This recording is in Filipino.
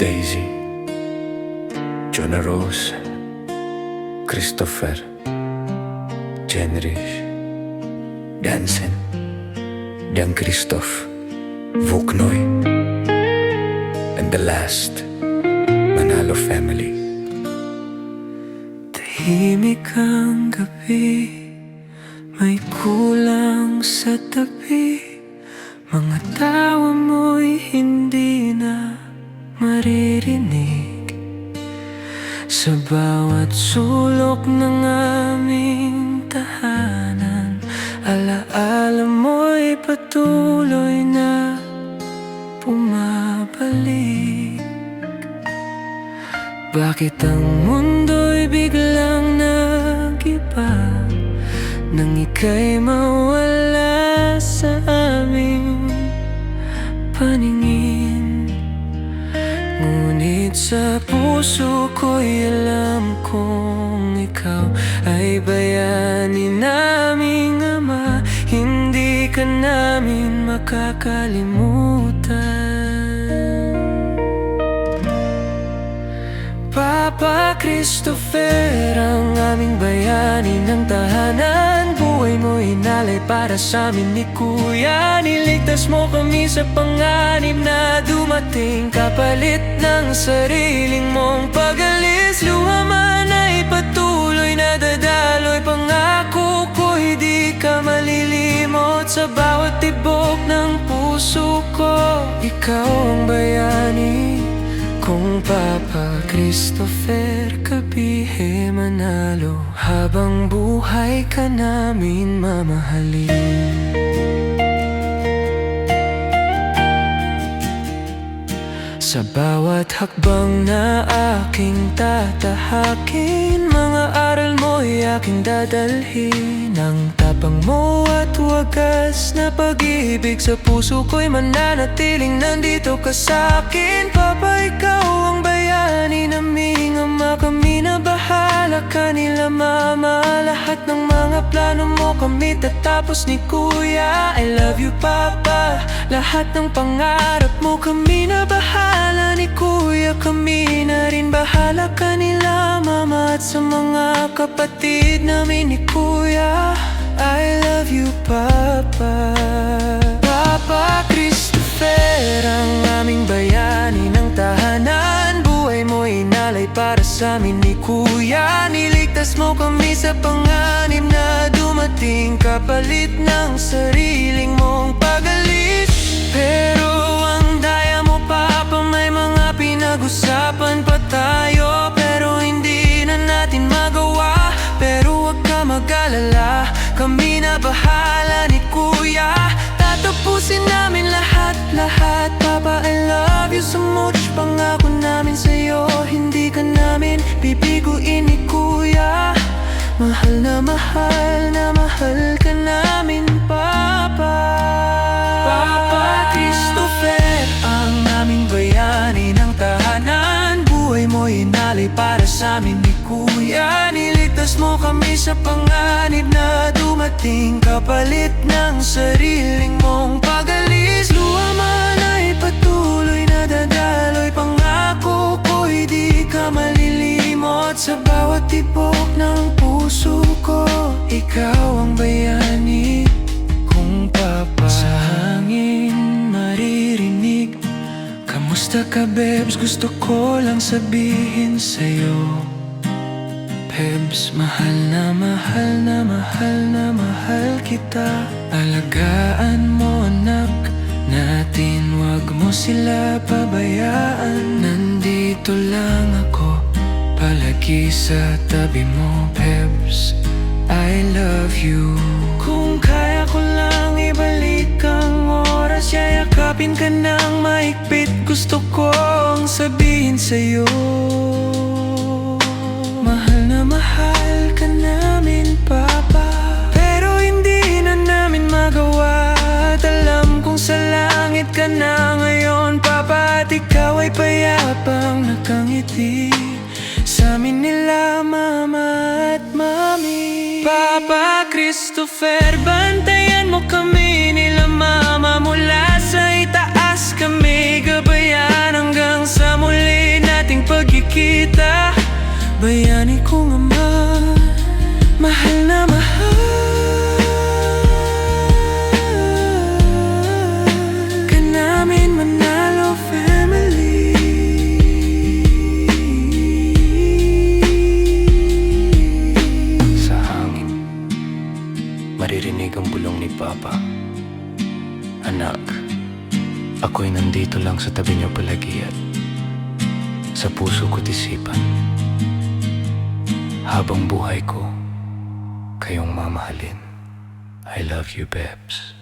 Daisy, Jonah Rose, Christopher, Jenrich, Dansen, Jan Christoph, Vuknoy, and the last, Manalo family. Tahimik ang gabi, may kulang sa tabi. Mga tawa mo'y hindi na maririnig. Sa bawat sulok ng aming tahanan, alaala mo'y patuloy na bumabalik. Bakit ang mundo'y biglang nag-iba nang ika'y mawala sa aming paningin? Ngunit sa puso ko'y alam kong ikaw ay bayani naming ama. Hindi ka namin makakalimutan. Papa Christopher, ang aming bayani ng tahanan. Buhay mo inalay para sa amin ni Kuya. Niligtas mo kami sa panganib na dumating, kapalit ng sariling mong pag-alis. Luha man ay patuloy na dadaloy, pangako ko'y di ka malilimot. Sa bawat tibok ng puso ko, ikaw ang bayani kung Papa Christopher. Kabihe Manalo, habang buhay ka namin mamahalin. Sa bawat hakbang na aking tatahakin, mga aral mo'y aking dadalhin. Ang tapang mo at wagas na pag-ibig sa puso ko'y mananatiling nandito ka sa'kin. Papa, ikaw ang bayani naming ama. Kami na bahala, kanila mama. Lahat ng mga plano mo kami tatapos ni Kuya. I love you Papa, lahat ng pangarap mo kami na bahala ni Kuya. Kami na rin bahala, kanila mama. At sa mga kapatid namin ni Kuya, I love you Papa. Papa Christopher, ang aming bayani ng tahanan. Buhay mo inalay para sa amin ni Kuya. Niligtas mo kami sa panganib na dumating, kapalit ng sariling mong pag-alis. Pero ang daya mo Papa, may mga pinag-usapan pa tayo, pero hindi na natin magawa. Pero huwag ka mag-alala, kami na bahala ni Kuya. Tatapusin namin lahat-lahat. Papa, I love you so much. Pangako namin sa'yo, hindi ka namin bibiguin ni Kuya. Mahal na mahal na mahal ka namin Papa. Papa Christopher, ang aming bayani ng tahanan. Buhay mo inalay para sa amin ni Kuya. Niligtas mo kami sa panganib na dumating, kapalit ng sariling mong pag-alis. Luha man ay patuloy na dadaloy, pangako ko'y di ka malilimot. Sa bawat tibok ng puso ko, ikaw ang bayani kung Papa. Sa hangin maririnig, kamusta ka Bebs? Gusto ko lang sabihin sa'yo, Bebs, mahal na mahal na mahal na mahal kita. Alagaan mo anak natin, wag mo sila pabayaan. Nandito lang ako palagi sa tabi mo Bebs, I love you. Kung kaya ko lang ibalik ang oras, yayakapin ka ng mahigpit. Gusto kong sabihin sa'yo, mahal na mahal ka namin Papa. Pero hindi na namin magawa, at alam kong sa langit ka na ngayon Papa. At ikaw ay payapang nakangiti sa amin nila Mama at Mami. Papa Christopher, bantayan mo kami nila Mama. Mula sa itaas kami gabayan hanggang sa muli. maririnig ang bulong ni Papa. Anak, ako'y nandito lang sa tabi niyo palagi at sa puso ko't isipan. Habang buhay ko, kayong mamahalin. I love you, Bebs.